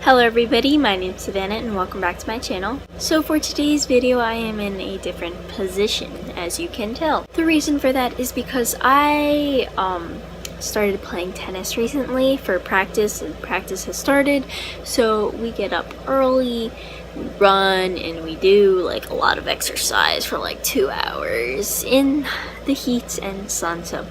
Hello everybody, my name is Savannah and welcome back to my channel. So for today's video I am in a different position, as you can tell. The reason for that is because I started playing tennis recently for practice, and practice has started. So we get up early, we run, and we do like a lot of exercise for like 2 hours in the heat and sun. So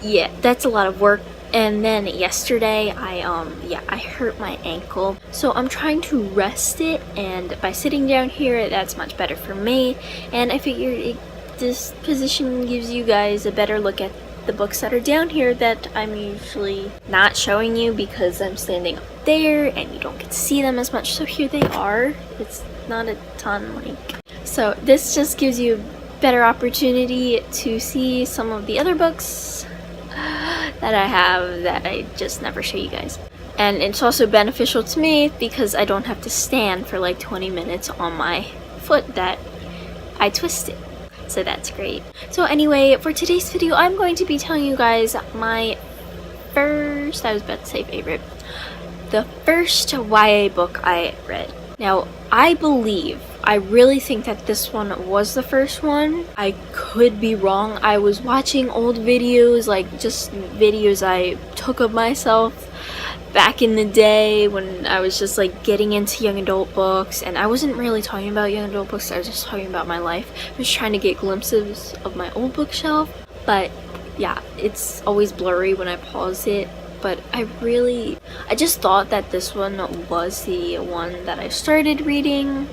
yeah, that's a lot of work. And then yesterday I hurt my ankle, so I'm trying to rest it, and by sitting down here that's much better for me, and I figured this position gives you guys a better look at the books that are down here that I'm usually not showing you because I'm standing up there and you don't get to see them as much. So here they are. It's not a ton, so this just gives you a better opportunity to see some of the other books that I have that I just never show you guys. And it's also beneficial to me because I don't have to stand for like 20 minutes on my foot that I twisted. So that's great. So anyway, for today's video, I'm going to be telling you guys my first, I was about to say favorite, the first YA book I read. Now, I really think that this one was the first one. I could be wrong. I was watching old videos, like just videos I took of myself back in the day when I was just like getting into young adult books, and I wasn't really talking about young adult books, I was just talking about my life. I was trying to get glimpses of my old bookshelf, but yeah, it's always blurry when I pause it. But I just thought that this one was the one that I started reading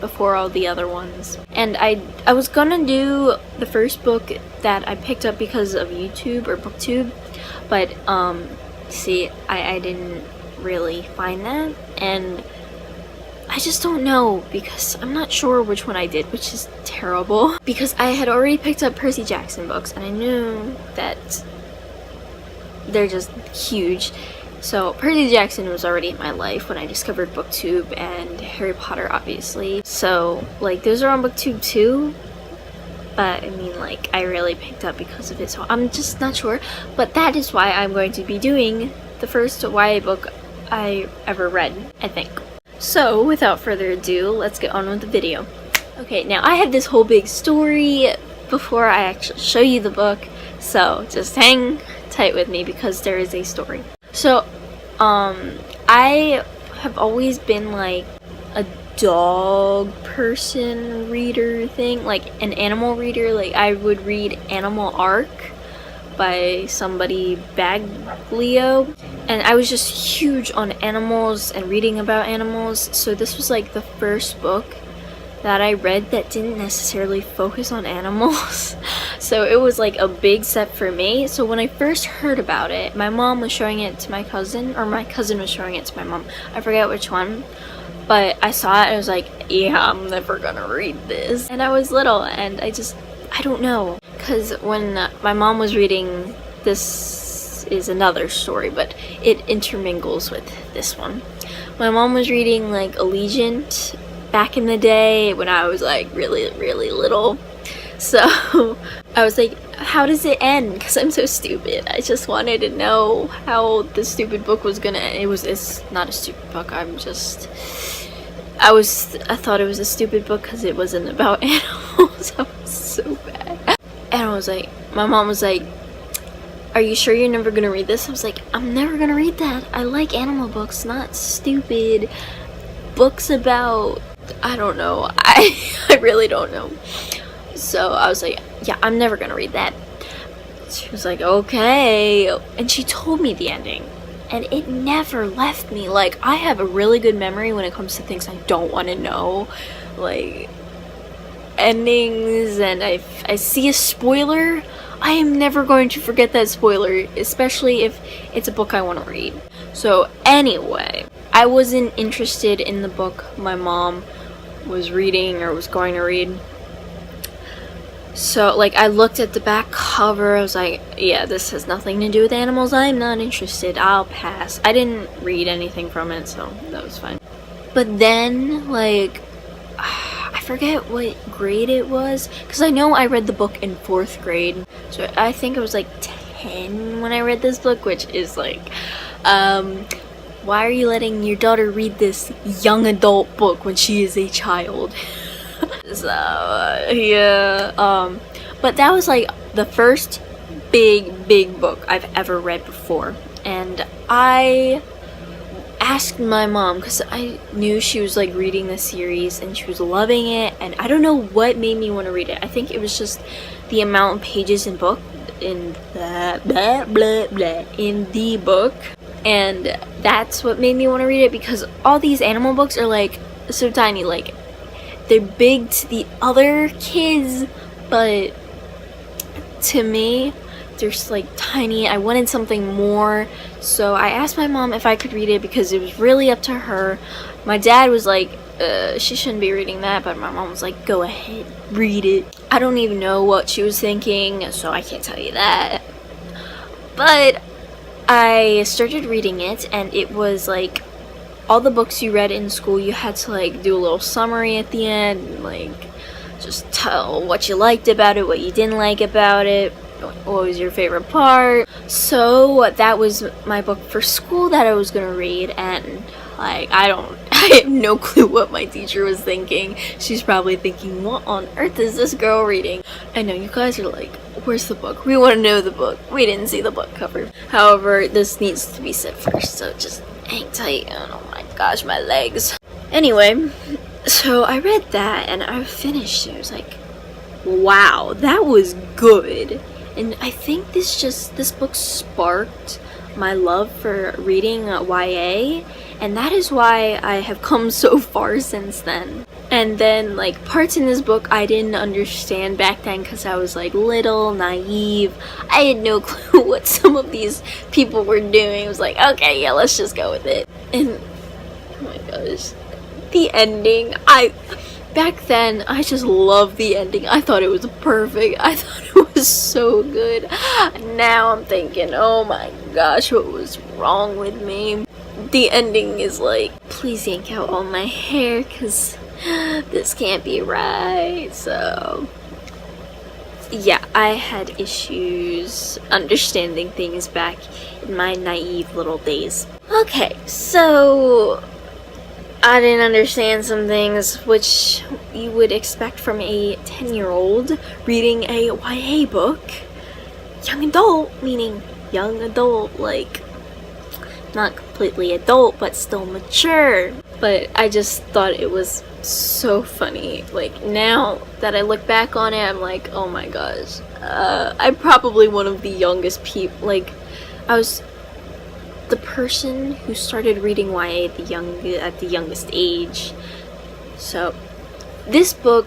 before all the other ones. And I was gonna do the first book that I picked up because of YouTube or BookTube, but see, I didn't really find that, and I just don't know because I'm not sure which one I did, which is terrible because I had already picked up Percy Jackson books and I knew that they're just huge. So Percy Jackson was already in my life when I discovered BookTube, and Harry Potter obviously. So like those are on BookTube too, but I mean like I really picked up because of it, so I'm just not sure. But that is why I'm going to be doing the first YA book I ever read, I think. So without further ado, let's get on with the video. Okay, now I have this whole big story before I actually show you the book, so just hang tight with me because there is a story. So I have always been like a dog person reader thing, like an animal reader. Like I would read Animal Arc by somebody Baglio, and I was just huge on animals and reading about animals. So this was like the first book that I read that didn't necessarily focus on animals. So it was like a big step for me. So when I first heard about it, my mom was showing it to my cousin, or my cousin was showing it to my mom. I forget which one. But I saw it and I was like, yeah, I'm never gonna read this. And I was little and I don't know. Because when my mom was reading, this is another story, but it intermingles with this one. My mom was reading like Allegiant back in the day when I was like really little. So I was like, how does it end? Because I'm so stupid. I just wanted to know how the stupid book was gonna end. It's not a stupid book. I thought it was a stupid book because it wasn't about animals. I was so bad. And I was like, my mom was like, are you sure you're never gonna read this? I was like, I'm never gonna read that. I like animal books, not stupid books about, I don't know. I really don't know. So I was like, yeah, I'm never gonna read that. She was like, okay. And she told me the ending, and it never left me. Like, I have a really good memory when it comes to things I don't want to know, like endings, and I see a spoiler, I am never going to forget that spoiler, especially if it's a book I want to read. So anyway, I wasn't interested in the book my mom was reading or was going to read. So like I looked at the back cover, I was like, yeah, this has nothing to do with animals, I'm not interested, I'll pass. I didn't read anything from it, so that was fine. But then like I forget what grade it was, because I know I read the book in 4th grade, so I think it was like 10 when I read this book, which is like why are you letting your daughter read this young adult book when she is a child? So, yeah, but that was like the first big book I've ever read before. And I asked my mom, because I knew she was like reading the series and she was loving it, and I don't know what made me want to read it. I think it was just the amount of pages in book in the book, and that's what made me want to read it, because all these animal books are like so tiny, like they're big to the other kids, but to me they're just like tiny. I wanted something more, so I asked my mom if I could read it because it was really up to her. My dad was like, she shouldn't be reading that, but my mom was like, go ahead, read it. I don't even know what she was thinking, so I can't tell you that. But I started reading it, and it was like all the books you read in school, you had to like do a little summary at the end, and, like just tell what you liked about it, what you didn't like about it, what was your favorite part. So that was my book for school that I was gonna read, and like I have no clue what my teacher was thinking. She's probably thinking, what on earth is this girl reading? I know you guys are like, where's the book? We want to know the book. We didn't see the book cover. However, this needs to be said first, so just hang tight. Oh my gosh, my legs. Anyway, so I read that and I finished it. I was like, wow, that was good. And I think this book sparked my love for reading YA, and that is why I have come so far since then. And then like parts in this book I didn't understand back then because I was like little, naive. I had no clue what some of these people were doing. I was like, okay, yeah, let's just go with it. And oh my gosh, the ending, back then, I just loved the ending. I thought it was perfect. I thought it was so good. Now I'm thinking, oh my gosh, what was wrong with me? The ending is like, please yank out all my hair, because this can't be right. So, yeah, I had issues understanding things back in my naive little days. Okay, so I didn't understand some things, which you would expect from a 10-year-old reading a YA book. Young adult, meaning young adult, like not completely adult, but still mature. But I just thought it was so funny. Like, now that I look back on it, I'm like, oh my gosh. I'm probably one of the youngest people. Like, I was the person who started reading YA at the youngest age. So this book,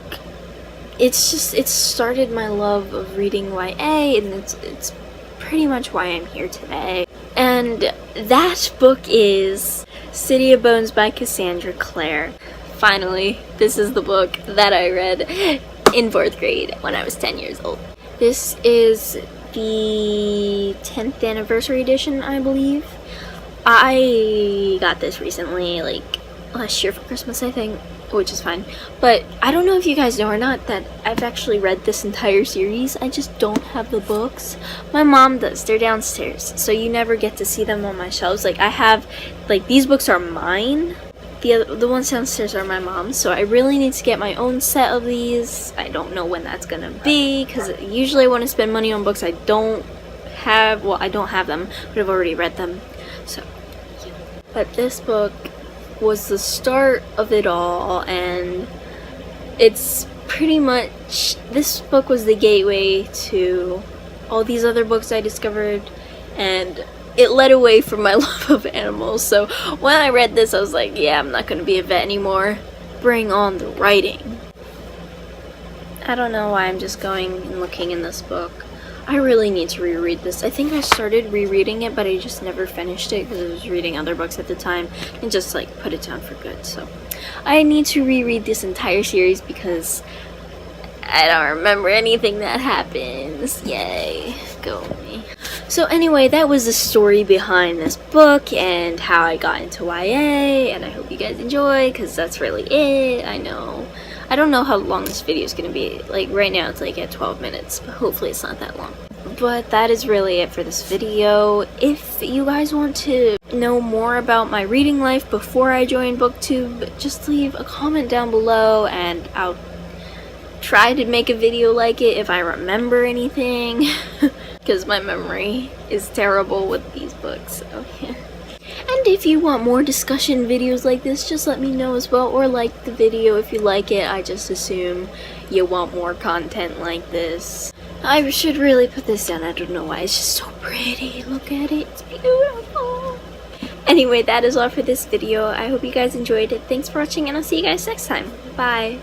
it started my love of reading YA, and it's pretty much why I'm here today. And that book is City of Bones by Cassandra Clare. Finally, this is the book that I read in 4th grade when I was 10 years old. This is the 10th anniversary edition, I believe. I got this recently, like last year for Christmas, I think, which is fine. But I don't know if you guys know or not that I've actually read this entire series. I just don't have the books. My mom does. They're downstairs, so you never get to see them on my shelves. Like, I have, like, these books are mine. The ones downstairs are my mom's, so I really need to get my own set of these. I don't know when that's gonna be, because usually I want to spend money on books I don't have. Well, I don't have them, but I've already read them. So, yeah. But this book was the start of it all, and it's pretty much, this book was the gateway to all these other books I discovered, and it led away from my love of animals. So when I read this, I was like, yeah, I'm not gonna be a vet anymore. Bring on the writing. I don't know why I'm just going and looking in this book. I really need to reread this. I think I started rereading it, but I just never finished it because I was reading other books at the time and just like put it down for good. So I need to reread this entire series because I don't remember anything that happens. Yay, go me. So anyway, that was the story behind this book and how I got into YA, and I hope you guys enjoy, because that's really it. I know. I don't know how long this video is going to be. Like, right now it's like at 12 minutes, but hopefully it's not that long. But that is really it for this video. If you guys want to know more about my reading life before I joined BookTube, just leave a comment down below and I'll try to make a video like it if I remember anything. Because my memory is terrible with these books. So yeah. And if you want more discussion videos like this, just let me know as well, or like the video if you like it. I just assume you want more content like this. I should really put this down. I don't know why. It's just so pretty. Look at it. It's beautiful. Anyway, that is all for this video. I hope you guys enjoyed it. Thanks for watching, and I'll see you guys next time. Bye.